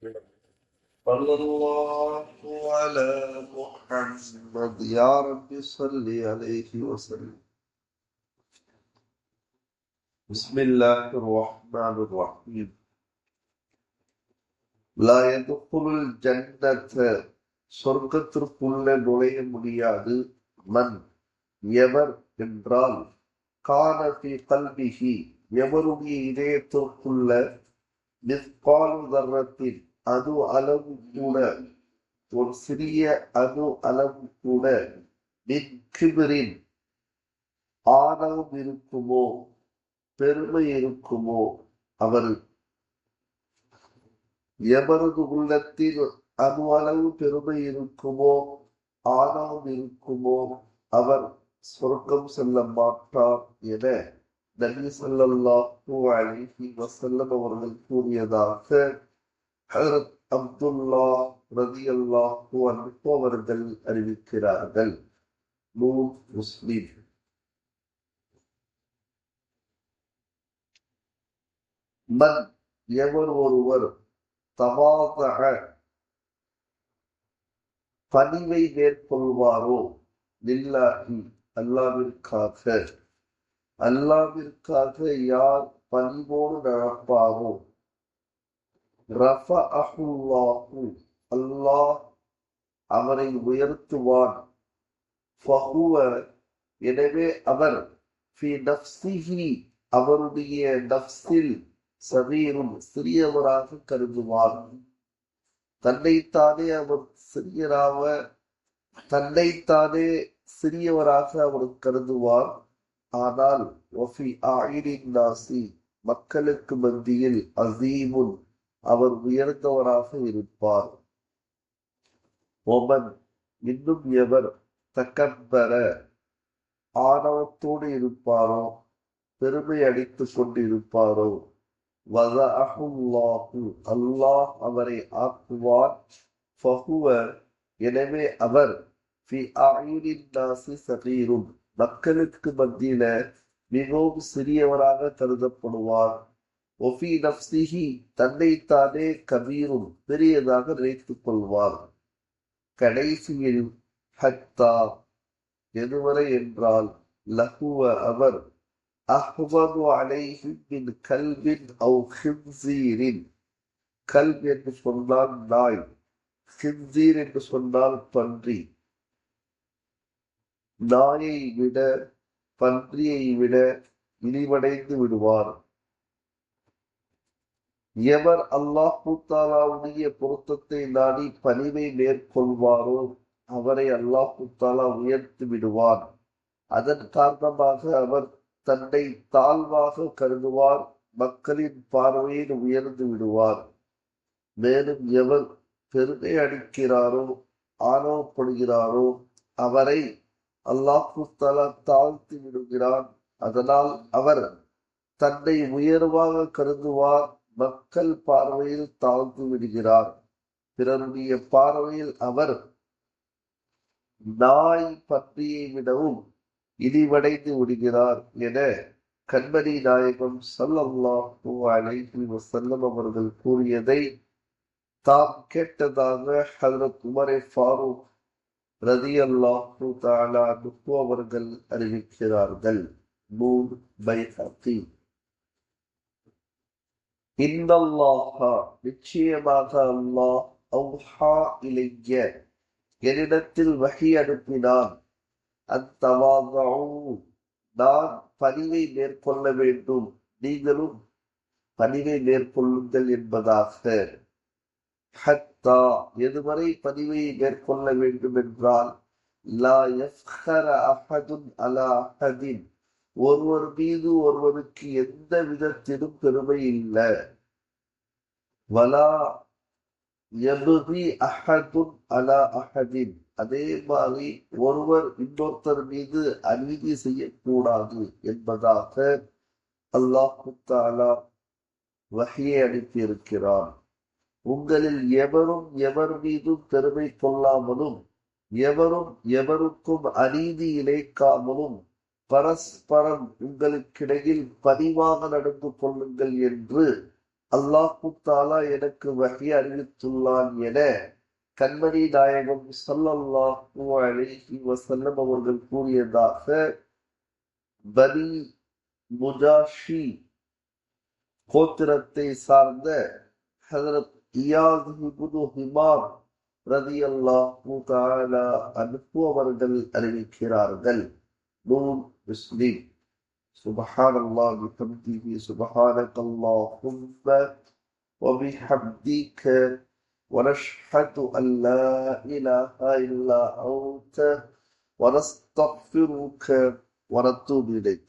صلى الله على محمد يا رب صل عليه وسلم. بسم الله الرحمن الرحيم. لا يدخل الجنة சொர்க்கத்திற்குள்ள நுழைய முடியாது மன் எவர் என்றால் கான ஃபி கல்பிஹி எவருடைய இதயத்திற்குள்ள மிஸ்கால் தர்ரத்தின் அணு அளவு கூட ஒரு சிறிய அணு அளவு கூட மின்கிபிரின் ஆணவம் இருக்குமோ பெருமை இருக்குமோ அவர் எவரது உள்ளத்தில் அணு அளவு பெருமை இருக்குமோ ஆணவம் இருக்குமோ அவர் சொர்க்கம் செல்ல மாட்டார் என நபி ஸல்லல்லாஹு அலைஹி வஸல்லம் அவர்கள் கூறியதாக ஹஜ்ரத் அப்துல்லா ரலியல்லாஹு அன்ஹு அவர்கள் அறிவிக்கிறார்கள். நூல் முஸ்லிம். மன் எவர் ஒருவர் தவாதஅ பணிவை மேற்கொள்வாரோ லில்லாஹி அல்லாஹ்விற்காக யார் பணிவோடு நடப்பாரோ ரஃபஅஹுல்லாஹு அல்லாஹ் அவரை உயர்த்துவான். ஃபஹுவ எனவே அவர் ஃபி நஃப்ஸிஹி அவருடைய நஃப்ஸில் சகீரும் சிறியவராக கருதுவார். தன்னைத்தானே அவர் சிறியவராக அவர் கருதுவார். ஆனால் வஃபி ஆயினின் நாசி மக்களுக்கு மத்தியில் அஸீமுன் அவர் உயர்ந்தவராக இருப்பார். ஒமன் இன்னும் எவர் தக்கம்பர ஆணவத்தோடு இருப்பாரோ பெருமை அடித்துக் கொண்டிருப்பாரோ வதஅஹுல்லாஹு அல்லாஹ் அவரை ஆக்குவார். ஃபஹுவ எனவே அவர் ஃபி அயூனின் நாசி சகீரும் மக்களுக்கு மத்தியில மிகவும் சிறியவராக கருதப்படுவார். ஒஃபி நஃப்ஸிஹி தன்னைத்தானே கபீரும் பெரியதாக நினைத்துக் கொள்வார். கடைசியில் ஹத்தா எதுவரை என்றால் லஹுவ அவர் அஹ்வது அலைஹி மின் கல்பின் அவு ஹின்சீரின் கல்ப் என்று சொன்னால் நாய், ஹின்சீர் என்று சொன்னால் பன்றி. நாயை விட பன்றியை விட இழிவடைந்து விடுவார். எவர் அல்லாஹ் தஆலாவுடைய பொருத்தத்தை நாடி பணிவை மேற்கொள்வாரோ அவரை அல்லாஹ் தஆலா உயர்த்தி விடுவார். அதன் காரணமாக அவர் தன்னை தாழ்வாக கருதுவார். மக்களின் பார்வையில் உயர்ந்து விடுவார். மேலும் எவர் பெருமை அடிக்கிறாரோ ஆணவப்படுகிறாரோ அவரை அல்லாஹ் தஆலா தாழ்த்தி விடுகிறான். அதனால் அவர் தன்னை உயர்வாக கருதுவார். மக்கள் பார்வையில் தாழ்ந்து விடுகிறார். பிறருடைய பார்வையில் அவர் நாய் பன்றியை விடவும் இழிவடைந்து விடுகிறார் என கண்மணி நாயகம் ஸல்லல்லாஹு அலைஹி வஸல்லம் அவர்கள் கூறியதை தாம் கேட்டதாக ஹஜ்ரத் உமர் ஃபாரூக் ரலியல்லாஹு தஆலா அன்ஹு அவர்கள் அறிவிக்கிறார்கள். நூல் பைஹகி. இன்னல்லாஹ நிச்சயமாக அல்லாஹ் அவ்ஹா இலைய என்னிடத்தில் வஹி அனுப்பினான். அத்தவாதஉ நான் பணிவை மேற்கொள்ள வேண்டும், நீங்களும் பணிவை மேற்கொள்ளுங்கள் என்பதாக. ஹத்தா எதுவரை பணிவை மேற்கொள்ள வேண்டும் என்றால் லா யஃப்ஹர அஹதுன் அலா அஹதின் ஒருவர் மீது ஒருவருக்கு எந்த விதத்திலும் பெருமை இல்லை. வலா யபுகி அஹதுன் அலா அஹதின் அதே மாதிரி ஒருவர் இன்னொருத்தர் மீது அநீதி செய்யக்கூடாது என்பதாக அல்லாஹ் தஆலா வஹியை அனுப்பியிருக்கிறான். உங்களில் எவரும் எவர் மீதும் பெருமை கொள்ளாமலும் எவரும் எவருக்கும் அநீதி இழைக்காமலும் பரஸ்பரம் உங்களுக்கிடையில் பணிவாக நடந்து கொள்ளுங்கள் என்று அல்லாஹு தாலா எனக்கு வஹி அறிவித்துள்ளான் என கண்மணி நாயகம் ஸல்லல்லாஹு அலைஹி வஸல்லம் அவர்கள் கூறியதாக பனி முஜாஷி கோத்திரத்தை சார்ந்த ஹஜரத் இயாத் இப்னு ஹிமார் ரலியல்லாஹு தஆலா அன்ஹு அவர்கள் அறிவிக்கிறார்கள். நூன் முஸ்லிம். சுப்ஹானல்லாஹ் பிஹம்திஹி சுப்ஹானக்கல்லாஹும்ம وبحمدك ونشهد أن لا إله إلا أنت ونستغفرك ونتوب إليك.